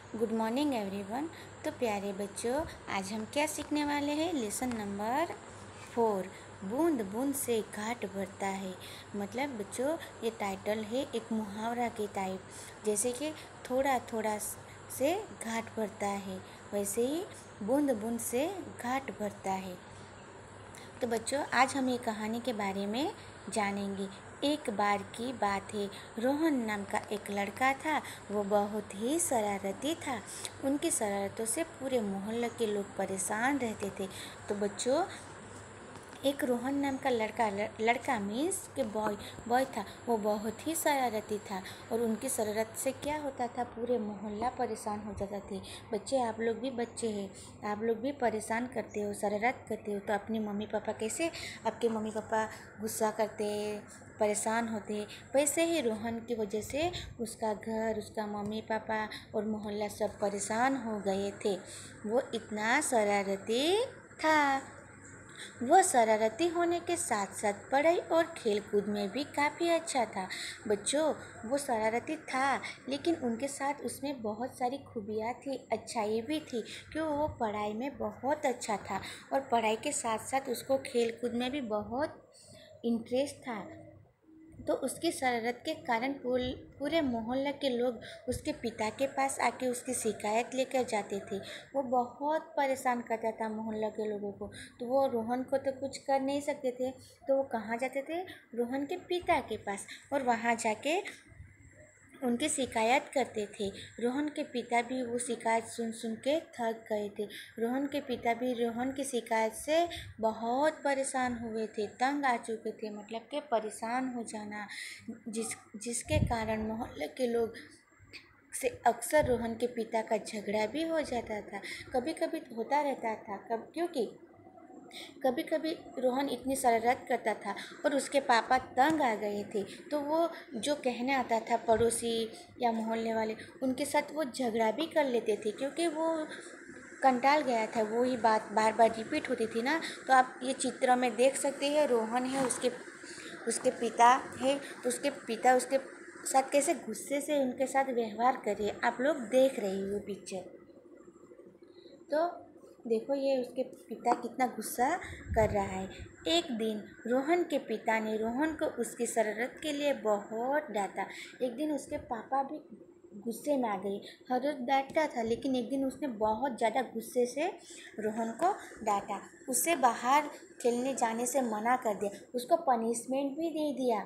Good morning everyone. तो प्यारे बच्चों, आज हम क्या सीखने वाले हैं? लेसन नंबर 4, बूंद बूंद से घाट भरता है। मतलब बच्चों, ये टाइटल है एक मुहावरा के टाइप। जैसे कि थोड़ा थोड़ा से घाट भरता है, वैसे ही बूंद बूंद से घाट भरता है। तो बच्चों, आज हम ये कहानी के बारे में जानेंगे। एक बार की बात है, रोहन नाम का एक लड़का था। वो बहुत ही शरारती था। उनकी शरारतों से पूरे मोहल्ले के लोग परेशान रहते थे। तो बच्चों, एक रोहन नाम का लड़का मीन्स के बॉय था। वो बहुत ही शरारती था और उनकी शरारत से क्या होता था, पूरे मोहल्ला परेशान हो जाता थे। बच्चे, आप लोग भी बच्चे हैं, आप लोग भी परेशान करते हो, शरारत करते हो। तो अपनी मम्मी पापा कैसे आपके मम्मी पापा गुस्सा करते, परेशान होते, वैसे ही रोहन की वजह से उसका घर, उसका मम्मी पापा और मोहल्ला सब परेशान हो गए थे। वो इतना शरारती था। वह शरारती होने के साथ साथ पढ़ाई और खेल कूद में भी काफ़ी अच्छा था। बच्चों, वो शरारती था, लेकिन उनके साथ उसमें बहुत सारी खूबियाँ थी, अच्छाई भी थी कि वो पढ़ाई में बहुत अच्छा था और पढ़ाई के साथ साथ उसको खेल कूद में भी बहुत इंटरेस्ट था। तो उसकी शरारत के कारण पूरे मोहल्ले के लोग उसके पिता के पास आके उसकी शिकायत लेकर जाते थे। वो बहुत परेशान करता था मोहल्ला के लोगों को। तो वो रोहन को तो कुछ कर नहीं सकते थे, तो वो कहाँ जाते थे? रोहन के पिता के पास, और वहाँ जाके उनकी शिकायत करते थे। रोहन के पिता भी वो शिकायत सुन सुन के थक गए थे। रोहन के पिता भी रोहन की शिकायत से बहुत परेशान हुए थे, तंग आ चुके थे। मतलब कि परेशान हो जाना, जिसके कारण मोहल्ले के लोग से अक्सर रोहन के पिता का झगड़ा भी हो जाता था। कभी कभी होता रहता था, क्योंकि कभी कभी रोहन इतनी शरारत करता था और उसके पापा तंग आ गए थे। तो वो जो कहने आता था पड़ोसी या मोहल्ले वाले, उनके साथ वो झगड़ा भी कर लेते थे, क्योंकि वो कंटाल गया था। वो ही बात बार बार रिपीट होती थी ना। तो आप ये चित्र में देख सकते हैं, रोहन है, उसके उसके पिता है, तो उसके पिता उसके साथ कैसे गुस्से से उनके साथ व्यवहार कर रहे हैं। आप लोग देख रहे हो पिक्चर। तो देखो, ये उसके पिता कितना गुस्सा कर रहा है। एक दिन रोहन के पिता ने रोहन को उसकी शरारत के लिए बहुत डांटा। एक दिन उसके पापा भी गुस्से में आ गए। हर रोज डांटता था, लेकिन एक दिन उसने बहुत ज़्यादा गुस्से से रोहन को डांटा। उसे बाहर खेलने जाने से मना कर दिया, उसको पनिशमेंट भी दे दिया।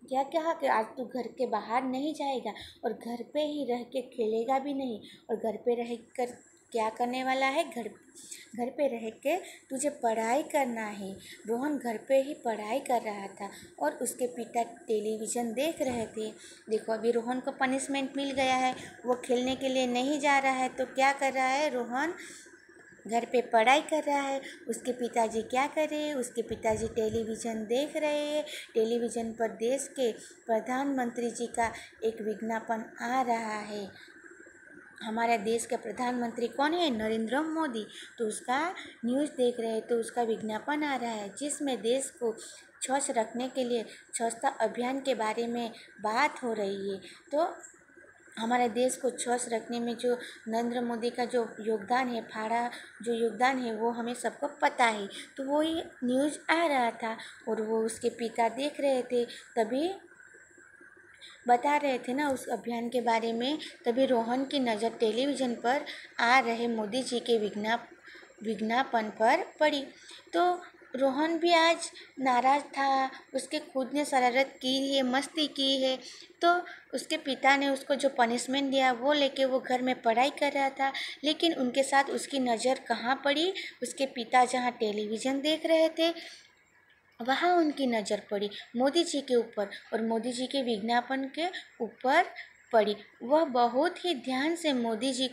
क्या कहा कि आज तू घर के बाहर नहीं जाएगा और घर पे ही रह के खेलेगा भी नहीं। और घर पे रह कर क्या करने वाला है? घर पे रह के तुझे पढ़ाई करना है। रोहन घर पे ही पढ़ाई कर रहा था और उसके पिता टेलीविज़न देख रहे थे। देखो, अभी रोहन को पनिशमेंट मिल गया है, वो खेलने के लिए नहीं जा रहा है। तो क्या कर रहा है रोहन? घर पे पढ़ाई कर रहा है। उसके पिताजी क्या कर रहे हैं? उसके पिताजी टेलीविज़न देख रहे हैं। टेलीविज़न पर देश के प्रधानमंत्री जी का एक विज्ञापन आ रहा है। हमारे देश के प्रधानमंत्री कौन है? नरेंद्र मोदी। तो उसका न्यूज़ देख रहे हैं, तो उसका विज्ञापन आ रहा है, जिसमें देश को स्वच्छ रखने के लिए स्वच्छता अभियान के बारे में बात हो रही है। तो हमारे देश को स्वच्छ रखने में जो नरेंद्र मोदी का जो योगदान है, जो योगदान है, वो हमें सबको पता है। तो वो ही न्यूज़ आ रहा था और वो उसके पिता देख रहे थे, तभी बता रहे थे ना उस अभियान के बारे में। तभी रोहन की नज़र टेलीविज़न पर आ रहे मोदी जी के विज्ञापन पर पड़ी। तो रोहन भी आज नाराज़ था। उसके खुद ने शरारत की है, मस्ती की है, तो उसके पिता ने उसको जो पनिशमेंट दिया वो लेके वो घर में पढ़ाई कर रहा था। लेकिन उनके साथ उसकी नज़र कहाँ पड़ी? उसके पिता जहाँ टेलीविज़न देख रहे थे, वहाँ उनकी नज़र पड़ी मोदी जी के ऊपर, और मोदी जी के विज्ञापन के ऊपर पड़ी। वह बहुत ही ध्यान से मोदी जी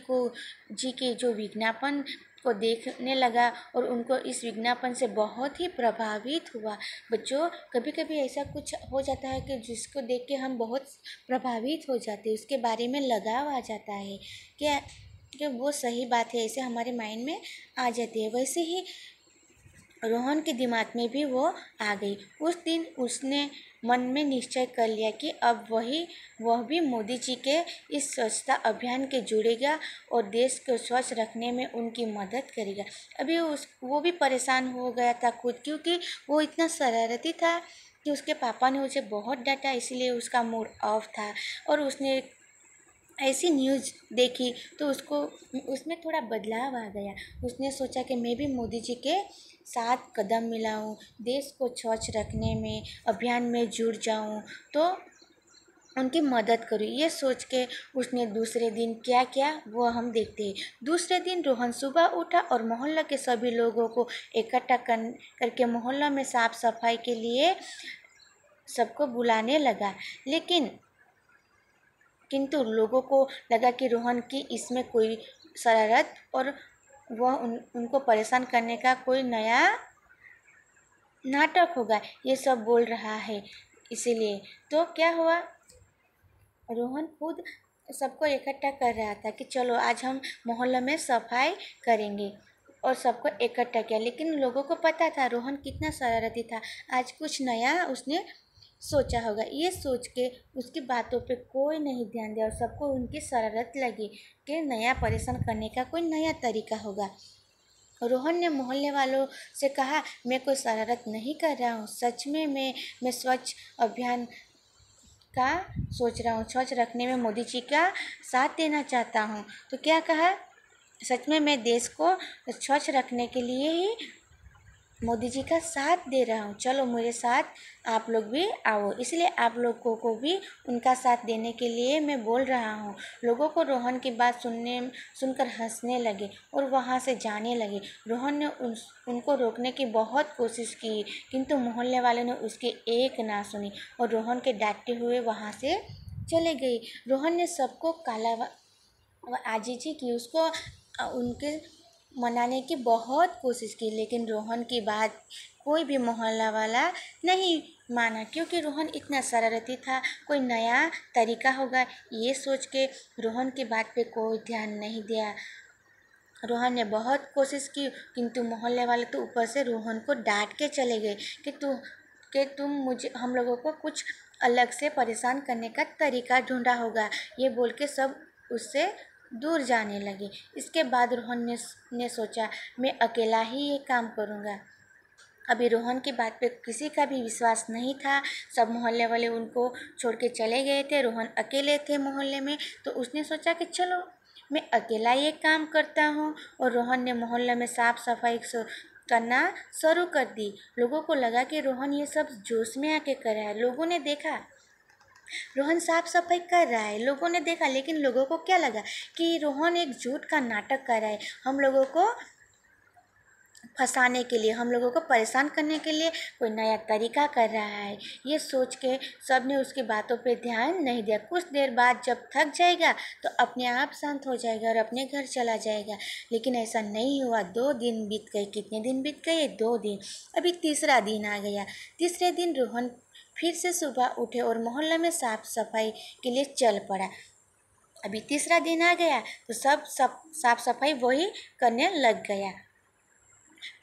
के जो विज्ञापन को देखने लगा और उनको इस विज्ञापन से बहुत ही प्रभावित हुआ। बच्चों, कभी कभी ऐसा कुछ हो जाता है कि जिसको देख के हम बहुत प्रभावित हो जाते हैं, उसके बारे में लगाव आ जाता है कि वो सही बात है, ऐसे हमारे माइंड में आ जाती है। वैसे ही रोहन के दिमाग में भी वो आ गई। उस दिन उसने मन में निश्चय कर लिया कि अब वह भी मोदी जी के इस स्वच्छता अभियान के जुड़ेगा और देश को स्वच्छ रखने में उनकी मदद करेगा। अभी वो भी परेशान हो गया था खुद, क्योंकि वो इतना शरारती था कि उसके पापा ने उसे बहुत डांटा, इसलिए उसका मूड ऑफ था। और उसने ऐसी न्यूज़ देखी तो उसमें थोड़ा बदलाव आ गया। उसने सोचा कि मैं भी मोदी जी के साथ कदम मिलाऊं, देश को स्वच्छ रखने में अभियान में जुड़ जाऊं, तो उनकी मदद करूं। ये सोच के उसने दूसरे दिन क्या किया वो हम देखते हैं। दूसरे दिन रोहन सुबह उठा और मोहल्ला के सभी लोगों को इकट्ठा करके मोहल्ला में साफ सफाई के लिए सबको बुलाने लगा। किंतु लोगों को लगा कि रोहन की इसमें कोई शरारत और वह उनको परेशान करने का कोई नया नाटक होगा, ये सब बोल रहा है। इसीलिए तो क्या हुआ, रोहन खुद सबको इकट्ठा कर रहा था कि चलो आज हम मोहल्ला में सफाई करेंगे, और सबको इकट्ठा किया। लेकिन लोगों को पता था रोहन कितना शरारती था, आज कुछ नया उसने सोचा होगा। ये सोच के उसकी बातों पे कोई नहीं ध्यान दिया और सबको उनकी शरारत लगी कि नया परेशान करने का कोई नया तरीका होगा। रोहन ने मोहल्ले वालों से कहा, मैं कोई शरारत नहीं कर रहा हूँ, सच में मैं स्वच्छ अभियान का सोच रहा हूँ, स्वच्छ रखने में मोदी जी का साथ देना चाहता हूँ। तो क्या कहा, सच में मैं देश को स्वच्छ रखने के लिए ही मोदी जी का साथ दे रहा हूँ, चलो मेरे साथ आप लोग भी आओ। इसलिए आप लोगों को भी उनका साथ देने के लिए मैं बोल रहा हूँ। लोगों को रोहन की बात सुनकर हंसने लगे और वहाँ से जाने लगे। रोहन ने उनको रोकने की बहुत कोशिश की, किंतु मोहल्ले वालों ने उसकी एक ना सुनी और रोहन के डांटते हुए वहाँ से चले गए। रोहन ने सबको काला आजीजी की, उसको उनके मनाने की बहुत कोशिश की, लेकिन रोहन की बात कोई भी मोहल्ला वाला नहीं माना, क्योंकि रोहन इतना शरारती था। कोई नया तरीका होगा ये सोच के रोहन की बात पे कोई ध्यान नहीं दिया। रोहन ने बहुत कोशिश की, किंतु मोहल्ले वाले तो ऊपर से रोहन को डांट के चले गए कि तुम हम लोगों को कुछ अलग से परेशान करने का तरीका ढूंढा होगा। ये बोल के सब उससे दूर जाने लगे। इसके बाद रोहन ने सोचा, मैं अकेला ही ये काम करूँगा। अभी रोहन की बात पे किसी का भी विश्वास नहीं था। सब मोहल्ले वाले उनको छोड़ के चले गए थे, रोहन अकेले थे मोहल्ले में। तो उसने सोचा कि चलो मैं अकेला ये काम करता हूँ। और रोहन ने मोहल्ले में साफ सफाई करना शुरू कर दी। लोगों को लगा कि रोहन ये सब जोश में आके कर रहा है। लोगों ने देखा रोहन साफ सफाई कर रहा है, लोगों ने देखा, लेकिन लोगों को क्या लगा कि रोहन एक झूठ का नाटक कर रहा है, हम लोगों को फंसाने के लिए, हम लोगों को परेशान करने के लिए कोई नया तरीका कर रहा है। ये सोच के सब ने उसकी बातों पे ध्यान नहीं दिया। कुछ देर बाद जब थक जाएगा तो अपने आप शांत हो जाएगा और अपने घर चला जाएगा। लेकिन ऐसा नहीं हुआ। 2 दिन बीत गए। कितने दिन बीत गए? 2 दिन। अभी तीसरा दिन आ गया। तीसरे दिन रोहन फिर से सुबह उठे और मोहल्ले में साफ सफाई के लिए चल पड़ा। अभी तीसरा दिन आ गया तो सब साफ सफाई वही करने लग गया।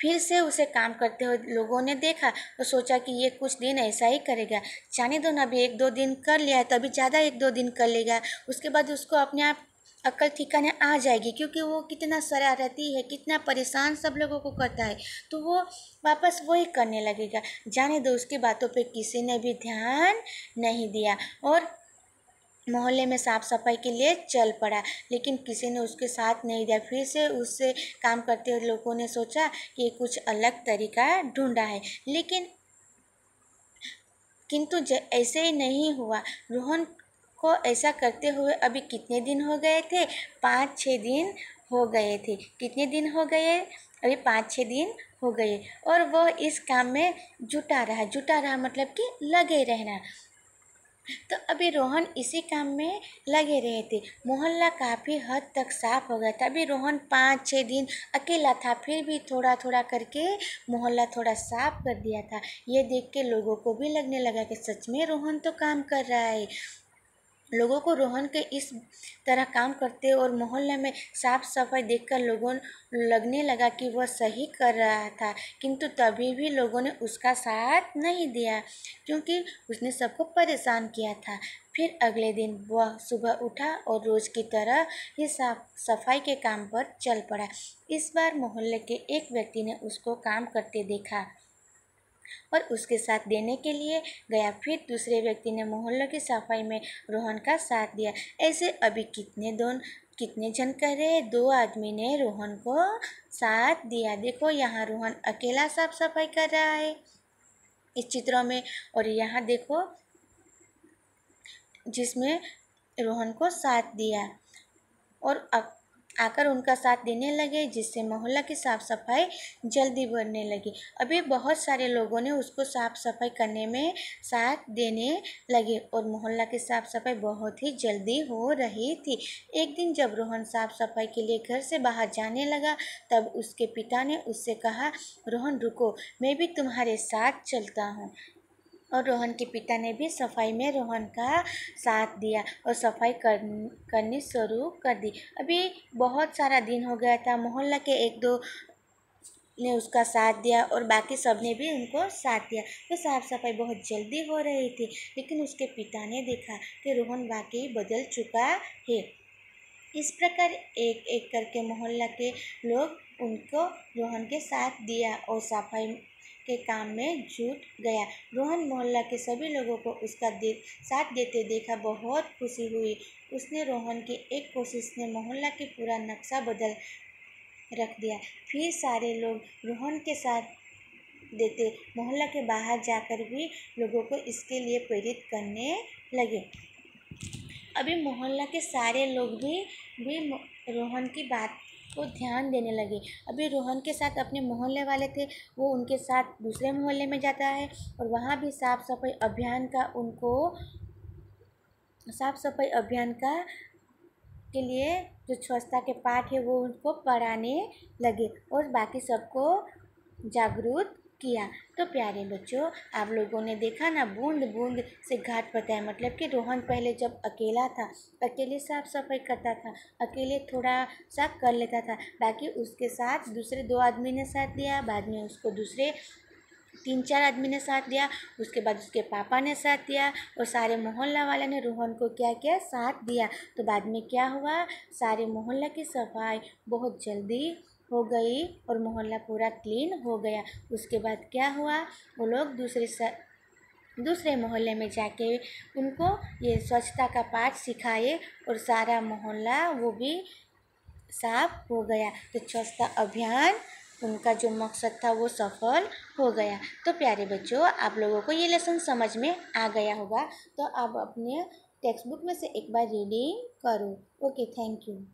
फिर से उसे काम करते हुए लोगों ने देखा तो सोचा कि ये कुछ दिन ऐसा ही करेगा, जाने दो ना, अभी 1-2 दिन कर लिया है तो अभी ज़्यादा 1-2 दिन कर लेगा, उसके बाद उसको अपने आप अक्ल ठिकाने आ जाएगी। क्योंकि वो कितना शरारती है, कितना परेशान सब लोगों को करता है, तो वो वापस वही करने लगेगा। जाने दो, उसकी बातों पे किसी ने भी ध्यान नहीं दिया और मोहल्ले में साफ सफाई के लिए चल पड़ा। लेकिन किसी ने उसके साथ नहीं दिया। फिर से उससे काम करते हुए लोगों ने सोचा कि कुछ अलग तरीका ढूंढा है, किंतु ऐसे ही नहीं हुआ। रोहन को ऐसा करते हुए अभी कितने दिन हो गए थे? 5-6 दिन हो गए थे। कितने दिन हो गए? अभी 5-6 दिन हो गए और वो इस काम में जुटा रहा मतलब कि लगे रहना। तो अभी रोहन इसी काम में लगे रहे थे। मोहल्ला काफ़ी हद तक साफ हो गया था। अभी रोहन 5-6 दिन अकेला था, फिर भी थोड़ा थोड़ा करके मोहल्ला थोड़ा साफ कर दिया था। ये देख के लोगों को भी लगने लगा कि सच में रोहन तो काम कर रहा है। लोगों को रोहन के इस तरह काम करते और मोहल्ले में साफ सफाई देखकर लोगों लगने लगा कि वह सही कर रहा था, किंतु तभी भी लोगों ने उसका साथ नहीं दिया क्योंकि उसने सबको परेशान किया था। फिर अगले दिन वह सुबह उठा और रोज की तरह ही साफ सफाई के काम पर चल पड़ा। इस बार मोहल्ले के एक व्यक्ति ने उसको काम करते देखा और उसके साथ देने के लिए गया। फिर दूसरे व्यक्ति ने मोहल्ले की सफाई में रोहन का साथ दिया। ऐसे अभी कितने जन कह रहे हैं, 2 आदमी ने रोहन को साथ दिया। देखो यहाँ रोहन अकेला साफ सफाई कर रहा है इस चित्रों में, और यहाँ देखो जिसमें रोहन को साथ दिया और आकर उनका साथ देने लगे, जिससे मोहल्ला की साफ सफाई जल्दी बढ़ने लगी। अभी बहुत सारे लोगों ने उसको साफ सफाई करने में साथ देने लगे और मोहल्ला की साफ सफाई बहुत ही जल्दी हो रही थी। एक दिन जब रोहन साफ सफाई के लिए घर से बाहर जाने लगा, तब उसके पिता ने उससे कहा, रोहन रुको, मैं भी तुम्हारे साथ चलता हूँ। और रोहन के पिता ने भी सफाई में रोहन का साथ दिया और सफाई करनी शुरू कर दी। अभी बहुत सारा दिन हो गया था, मोहल्ला के 1-2 ने उसका साथ दिया और बाकी सब ने भी उनको साथ दिया, तो साफ सफाई बहुत जल्दी हो रही थी। लेकिन उसके पिता ने देखा कि रोहन वाकई बदल चुका है। इस प्रकार एक एक करके मोहल्ला के लोग उनको रोहन के साथ दिया और सफाई के काम में जुट गया। रोहन मोहल्ला के सभी लोगों को उसका साथ देते देखा बहुत खुशी हुई। उसने रोहन की एक कोशिश ने मोहल्ला की पूरा नक्शा बदल रख दिया। फिर सारे लोग रोहन के साथ देते मोहल्ला के बाहर जाकर भी लोगों को इसके लिए प्रेरित करने लगे। अभी मोहल्ला के सारे लोग भी रोहन की बात को ध्यान देने लगे। अभी रोहन के साथ अपने मोहल्ले वाले थे, वो उनके साथ दूसरे मोहल्ले में जाता है और वहाँ भी साफ सफाई अभियान का के लिए जो स्वच्छता के पाठ है वो उनको पढ़ाने लगे और बाकी सबको जागरूक किया। तो प्यारे बच्चों, आप लोगों ने देखा ना, बूंद बूंद से घाट भरता है। मतलब कि रोहन पहले जब अकेला था, अकेले साफ सफाई करता था, अकेले थोड़ा सा कर लेता था, बाकी उसके साथ दूसरे 2 आदमी ने साथ दिया, बाद में उसको दूसरे 3-4 आदमी ने साथ दिया, उसके बाद उसके पापा ने साथ दिया और सारे मोहल्ला वाले ने रोहन को क्या किया, साथ दिया। तो बाद में क्या हुआ, सारे मोहल्ला की सफाई बहुत जल्दी हो गई और मोहल्ला पूरा क्लीन हो गया। उसके बाद क्या हुआ, वो लोग दूसरे मोहल्ले में जाके उनको ये स्वच्छता का पाठ सिखाए और सारा मोहल्ला वो भी साफ हो गया। तो स्वच्छता अभियान उनका जो मकसद था वो सफल हो गया। तो प्यारे बच्चों, आप लोगों को ये लेसन समझ में आ गया होगा, तो आप अपने टेक्स्ट बुक में से एक बार रीडिंग करो। Okay, thank you.